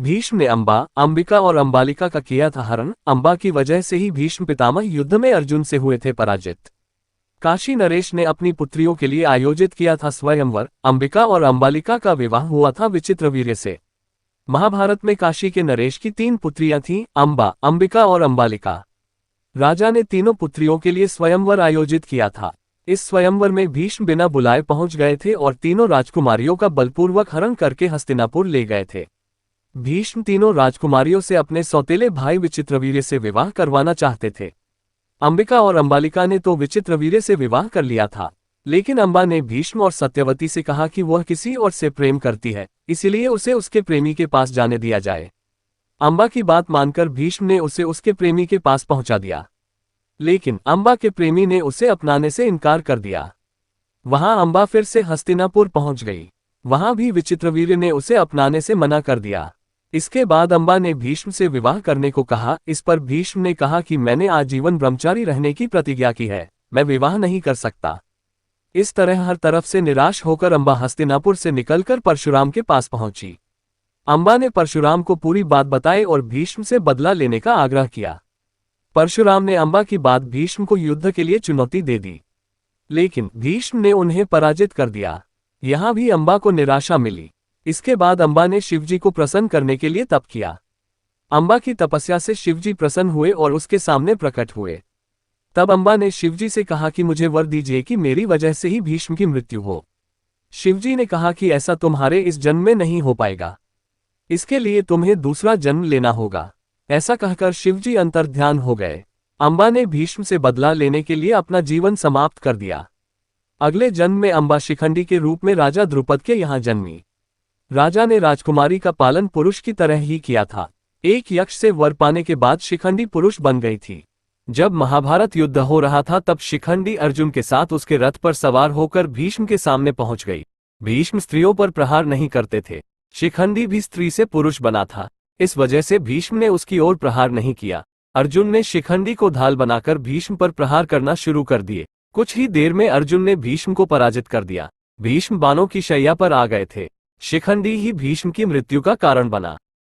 भीष्म ने अंबा, अंबिका और अंबालिका का किया था हरण। अंबा की वजह से ही भीष्म पितामह युद्ध में अर्जुन से हुए थे पराजित। काशी नरेश ने अपनी पुत्रियों के लिए आयोजित किया था स्वयंवर। अंबिका और अंबालिका का विवाह हुआ था विचित्रवीर्य से। महाभारत में काशी के नरेश की 3 पुत्रियां थीं, अंबा, अंबिका और अंबालिका। राजा ने तीनों पुत्रियों के लिए स्वयंवर आयोजित किया था। इस स्वयंवर में भीष्म बिना बुलाए पहुंच गए थे और तीनों राजकुमारियों का बलपूर्वक हरण करके हस्तिनापुर ले गए थे। भीष्म तीनों राजकुमारियों से अपने सौतेले भाई विचित्रवीर्य से विवाह करवाना चाहते थे। अंबिका और अंबालिका ने तो विचित्रवीर्य से विवाह कर लिया था, लेकिन अंबा ने भीष्म और सत्यवती से कहा कि वह किसी और से प्रेम करती है, इसलिए उसे उसके प्रेमी के पास जाने दिया जाए। अंबा की बात मानकर भीष्म ने उसे उसके प्रेमी के पास पहुंचा दिया, लेकिन अंबा के प्रेमी ने उसे अपनाने से इनकार कर दिया। वहां अंबा फिर से हस्तिनापुर पहुंच गई। वहां भी विचित्रवीर्य ने उसे अपनाने से मना कर दिया। इसके बाद अंबा ने भीष्म से विवाह करने को कहा। इस पर भीष्म ने कहा कि मैंने आजीवन ब्रह्मचारी रहने की प्रतिज्ञा की है, मैं विवाह नहीं कर सकता। इस तरह हर तरफ से निराश होकर अंबा हस्तिनापुर से निकलकर परशुराम के पास पहुंची। अंबा ने परशुराम को पूरी बात बताई और भीष्म से बदला लेने का आग्रह किया। परशुराम ने अंबा की बात भीष्म को युद्ध के लिए चुनौती दे दी, लेकिन भीष्म ने उन्हें पराजित कर दिया। यहां भी अंबा को निराशा मिली। इसके बाद अंबा ने शिवजी को प्रसन्न करने के लिए तप किया। अंबा की तपस्या से शिवजी प्रसन्न हुए और उसके सामने प्रकट हुए। तब अंबा ने शिवजी से कहा कि मुझे वर दीजिए कि मेरी वजह से ही भीष्म की मृत्यु हो। शिवजी ने कहा कि ऐसा तुम्हारे इस जन्म में नहीं हो पाएगा, इसके लिए तुम्हें दूसरा जन्म लेना होगा। ऐसा कहकर शिवजी अंतर्ध्यान हो गए। अंबा ने भीष्म से बदला लेने के लिए अपना जीवन समाप्त कर दिया। अगले जन्म में अंबा शिखंडी के रूप में राजा द्रुपद के यहाँ जन्मी। राजा ने राजकुमारी का पालन पुरुष की तरह ही किया था। एक यक्ष से वर पाने के बाद शिखंडी पुरुष बन गई थी। जब महाभारत युद्ध हो रहा था तब शिखंडी अर्जुन के साथ उसके रथ पर सवार होकर भीष्म के सामने पहुंच गई। भीष्म स्त्रियों पर प्रहार नहीं करते थे। शिखंडी भी स्त्री से पुरुष बना था, इस वजह से भीष्म ने उसकी ओर प्रहार नहीं किया। अर्जुन ने शिखंडी को ढाल बनाकर भीष्म पर प्रहार करना शुरू कर दिए। कुछ ही देर में अर्जुन ने भीष्म को पराजित कर दिया। भीष्म बाणों की शैया पर आ गए थे। शिखंडी ही भीष्म की मृत्यु का कारण बना।